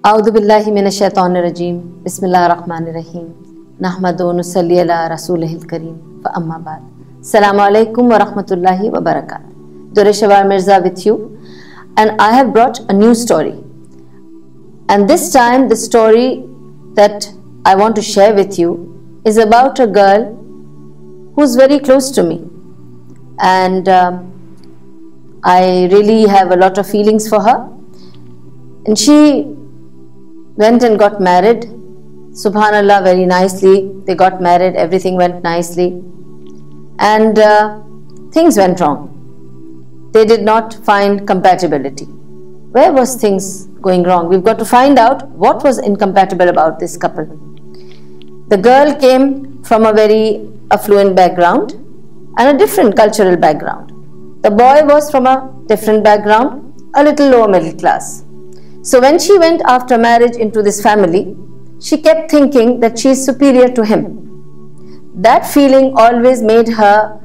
A'udhu billahi minash shaitanir rajim. Bismillahir rahmanir rahim. Nahmadu wa nusalli ala rasulihil kareem. Fa amma ba'd. Assalamu alaikum wa rahmatullahi wa barakatuh. Dureshawar Mirza with you, and I have brought a new story. And this time the story that I want to share with you is about a girl who's very close to me, and I really have a lot of feelings for her. And she went and got married. Subhanallah, very nicely. They got married, everything went nicely. And things went wrong. They did not find compatibility. Where was things going wrong? We've got to find out what was incompatible about this couple. The girl came from a very affluent background and a different cultural background. The boy was from a different background, a little lower middle class. So when she went after marriage into this family, she kept thinking that she is superior to him. That feeling always made her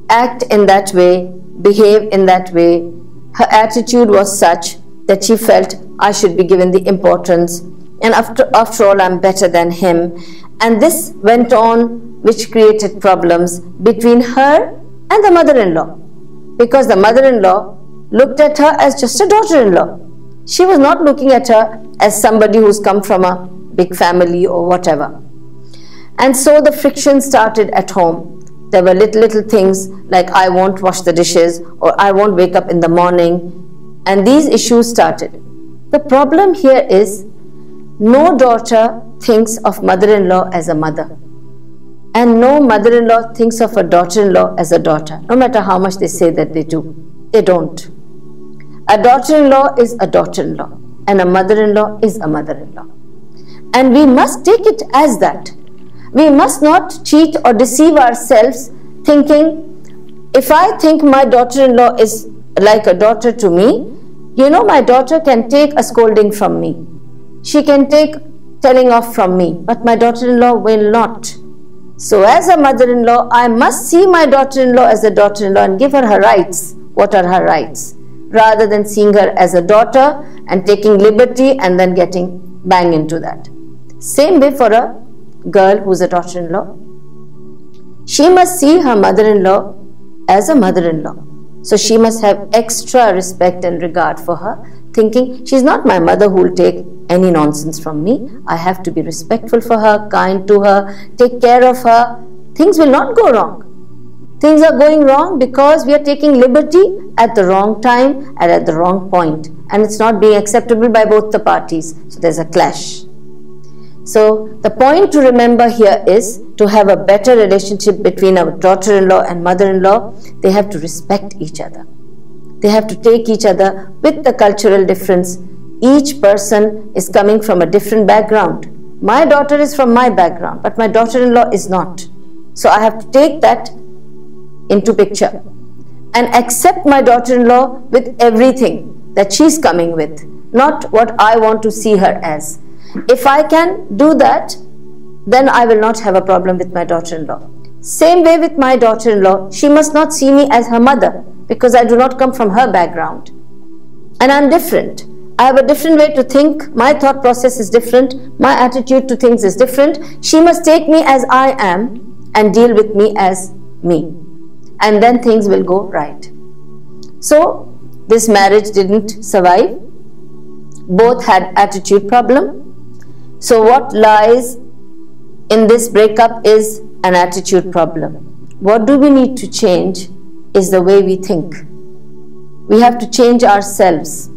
act in that way, behave in that way. Her attitude was such that she felt, I should be given the importance, and after all I'm better than him. And this went on, which created problems between her and the mother-in-law, because the mother-in-law looked at her as just a daughter-in-law. She was not looking at her as somebody who's come from a big family or whatever. And so the friction started at home. There were little things like, I won't wash the dishes, or I won't wake up in the morning. And these issues started. The problem here is, no daughter thinks of mother-in-law as a mother. And no mother-in-law thinks of a daughter-in-law as a daughter, no matter how much they say that they do. They don't. A daughter-in-law is a daughter-in-law, and a mother-in-law is a mother-in-law. And we must take it as that. We must not cheat or deceive ourselves thinking, if I think my daughter-in-law is like a daughter to me, you know, my daughter can take a scolding from me. She can take telling off from me, but my daughter-in-law will not. So as a mother-in-law, I must see my daughter-in-law as a daughter-in-law and give her her rights. What are her rights? Rather than seeing her as a daughter and taking liberty and then getting bang into that. Same way for a girl who's a daughter-in-law. She must see her mother-in-law as a mother-in-law. So she must have extra respect and regard for her, thinking she's not my mother who will take any nonsense from me. I have to be respectful for her, kind to her, take care of her. Things will not go wrong. Things are going wrong because we are taking liberty at the wrong time and at the wrong point, and it's not being acceptable by both the parties. So there's a clash. So the point to remember here is, to have a better relationship between a daughter-in-law and mother-in-law, they have to respect each other. They have to take each other with the cultural difference. Each person is coming from a different background. My daughter is from my background, but my daughter-in-law is not. So I have to take that into picture and accept my daughter-in-law with everything that she's coming with, not what I want to see her as. If I can do that, then I will not have a problem with my daughter-in-law. Same way with my daughter-in-law, she must not see me as her mother, because I do not come from her background. And I'm different. I have a different way to think. My thought process is different. My attitude to things is different. She must take me as I am and deal with me as me. And then things will go right. So this marriage didn't survive. Both had attitude problem. So what lies in this breakup is an attitude problem. What do we need to change is the way we think. We have to change ourselves.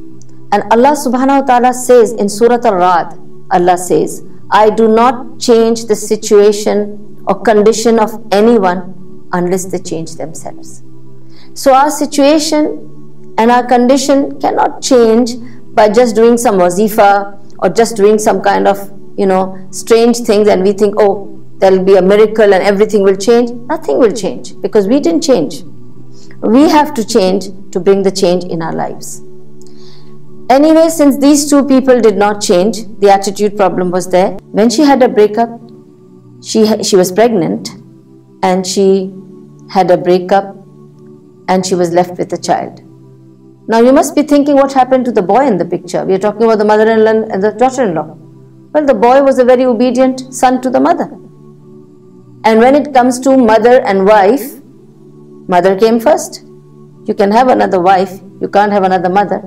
And Allah subhanahu wa ta'ala says in Surah Al-Ra'd, Allah says, I do not change the situation or condition of anyone unless they change themselves. So our situation and our condition cannot change by just doing some wazifa or just doing some kind of, strange things, and we think, oh, there will be a miracle and everything will change. Nothing will change because we didn't change. We have to change to bring the change in our lives. Anyway, since these two people did not change, the attitude problem was there. When she had a breakup, she was pregnant, and she had a breakup and she was left with a child. Now you must be thinking, what happened to the boy in the picture? We are talking about the mother-in-law and the daughter-in-law. Well, the boy was a very obedient son to the mother. And when it comes to mother and wife, mother came first. You can have another wife, you can't have another mother.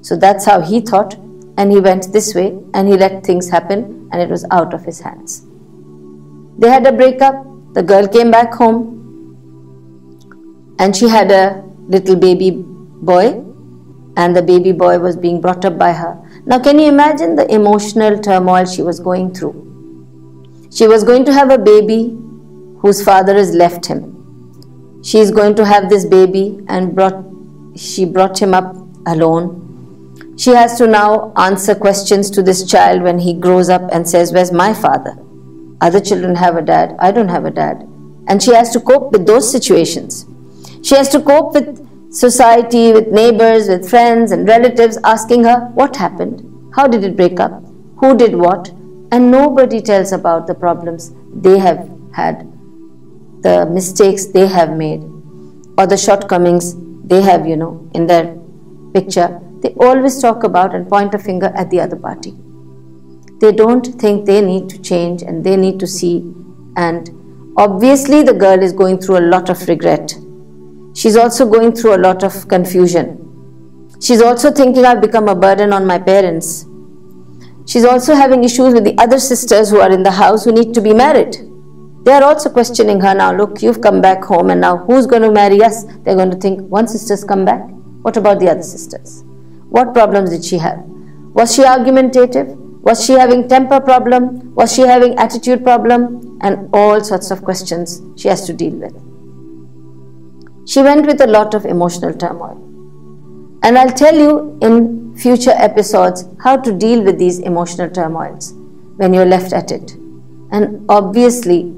So that's how he thought, and he went this way and he let things happen, and it was out of his hands. They had a breakup. The girl came back home and she had a little baby boy, and the baby boy was being brought up by her. Now can you imagine the emotional turmoil she was going through? She was going to have a baby whose father has left him. She is going to have this baby and she brought him up alone. She has to now answer questions to this child when he grows up and says, where's my father? Other children have a dad, I don't have a dad. And she has to cope with those situations. She has to cope with society, with neighbors, with friends and relatives asking her, what happened? How did it break up? Who did what? And nobody tells about the problems they have had, the mistakes they have made, or the shortcomings they have, in their picture. They always talk about and point a finger at the other party. They don't think they need to change and they need to see. And obviously the girl is going through a lot of regret. She's also going through a lot of confusion. She's also thinking, I've become a burden on my parents. She's also having issues with the other sisters who are in the house who need to be married. They are also questioning her now. Look, you've come back home and now who's going to marry us? They're going to think, one sister's come back. What about the other sisters? What problems did she have? Was she argumentative? Was she having temper problem? Was she having attitude problem? And all sorts of questions she has to deal with. She went with a lot of emotional turmoil. And I'll tell you in future episodes how to deal with these emotional turmoils when you're left at it. And obviously,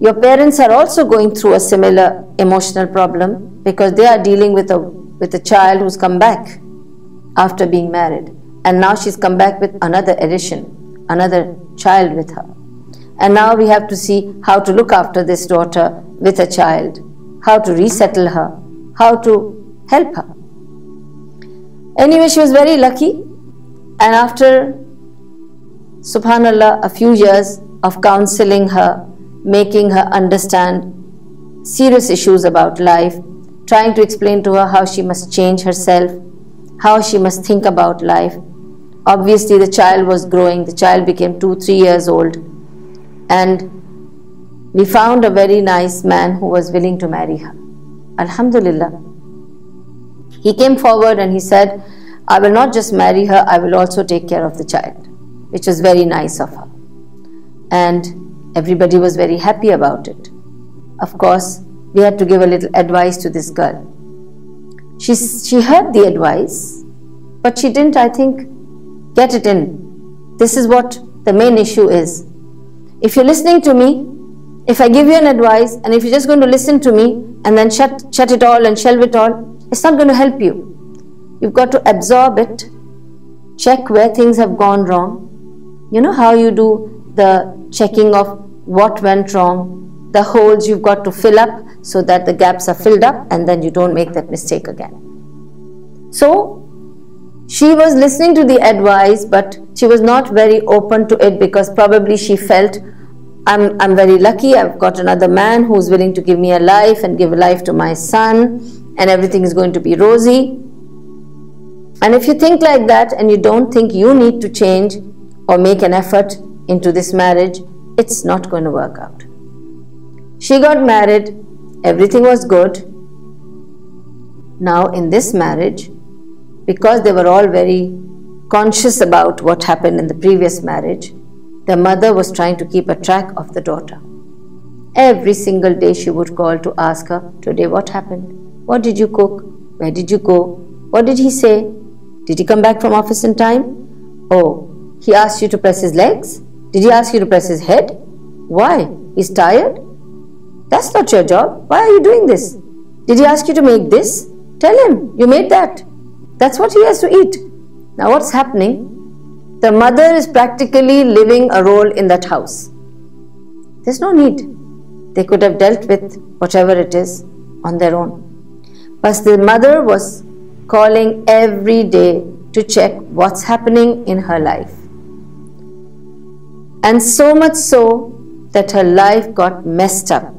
your parents are also going through a similar emotional problem because they are dealing with a child who's come back after being married. And now she's come back with another addition, another child with her. And now we have to see how to look after this daughter with a child, how to resettle her, how to help her. Anyway, she was very lucky, and after, subhanallah, a few years of counseling her, making her understand serious issues about life, trying to explain to her how she must change herself, how she must think about life. Obviously, the child was growing. The child became 2-3 years old, and we found a very nice man who was willing to marry her. Alhamdulillah. He came forward and he said, I will not just marry her, I will also take care of the child, which was very nice of her. And everybody was very happy about it. Of course, we had to give a little advice to this girl. She heard the advice, but she didn't, I think, get it in. This is what the main issue is. If you're listening to me, if I give you an advice, and if you're just going to listen to me and then shut it all and shelve it all, it's not going to help you. You've got to absorb it, check where things have gone wrong. You know how you do the checking of what went wrong, the holes you've got to fill up so that the gaps are filled up and then you don't make that mistake again. So, she was listening to the advice, but she was not very open to it because probably she felt, I'm very lucky, I've got another man who's willing to give me a life and give a life to my son, and everything is going to be rosy. And if you think like that and you don't think you need to change or make an effort into this marriage, it's not going to work out. She got married, everything was good. Now in this marriage, because they were all very conscious about what happened in the previous marriage, the mother was trying to keep a track of the daughter. Every single day she would call to ask her, today what happened? What did you cook? Where did you go? What did he say? Did he come back from office in time? Oh, he asked you to press his legs? Did he ask you to press his head? Why? He's tired? That's not your job. Why are you doing this? Did he ask you to make this? Tell him you made that. That's what he has to eat. Now what's happening? The mother is practically living a role in that house. There's no need. They could have dealt with whatever it is on their own. But the mother was calling every day to check what's happening in her life. And so much so that her life got messed up,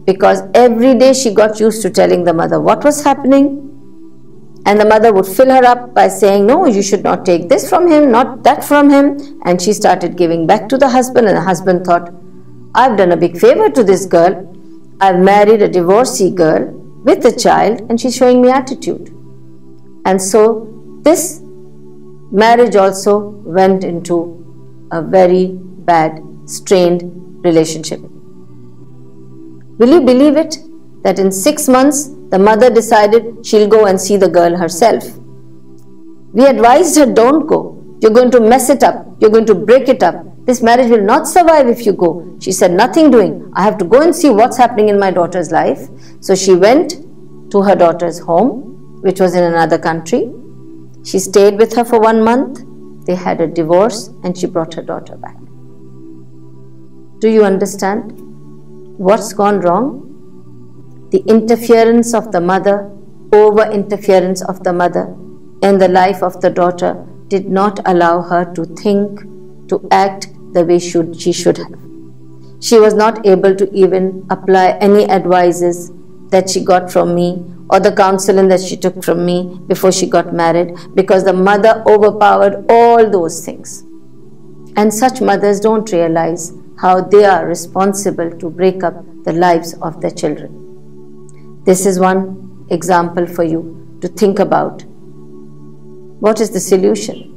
because every day she got used to telling the mother what was happening, and the mother would fill her up by saying, no, you should not take this from him, not that from him. And she started giving back to the husband, and the husband thought, I've done a big favor to this girl. I've married a divorcee girl with a child, and she's showing me attitude. And so this marriage also went into a very bad, strained relationship. Will you believe it? That in 6 months, the mother decided she'll go and see the girl herself. We advised her, don't go. You're going to mess it up. You're going to break it up. This marriage will not survive if you go. She said, nothing doing. I have to go and see what's happening in my daughter's life. So she went to her daughter's home, which was in another country. She stayed with her for 1 month. They had a divorce, and she brought her daughter back. Do you understand what's gone wrong? The interference of the mother, over-interference of the mother in the life of the daughter did not allow her to think, to act the way she should have. She was not able to even apply any advices that she got from me or the counseling that she took from me before she got married, because the mother overpowered all those things. And such mothers don't realize how they are responsible to break up the lives of their children. This is one example for you to think about. What is the solution?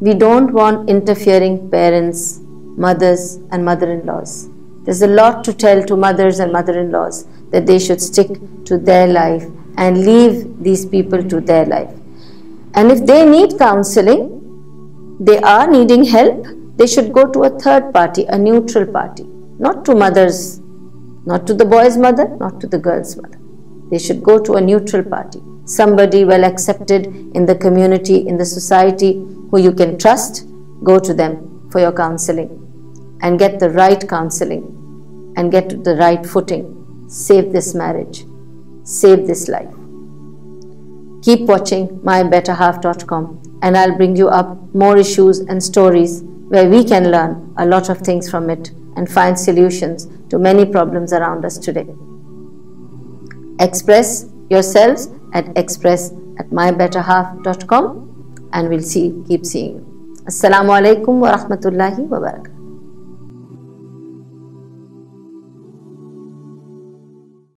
We don't want interfering parents, mothers and mother-in-laws. There's a lot to tell to mothers and mother-in-laws, that they should stick to their life and leave these people to their life. And if they need counseling, they are needing help, they should go to a third party, a neutral party, not to mothers, not to the boy's mother, not to the girl's mother. They should go to a neutral party, somebody well accepted in the community, in the society, who you can trust. Go to them for your counseling and get the right counseling and get to the right footing. Save this marriage, save this life. Keep watching mybetterhalf.com, and I'll bring you up more issues and stories where we can learn a lot of things from it and find solutions to many problems around us today. Express yourselves at express@mybetterhalf.com, and we'll keep seeing you. Assalamu alaikum wa rahmatullahi wa barakatuh.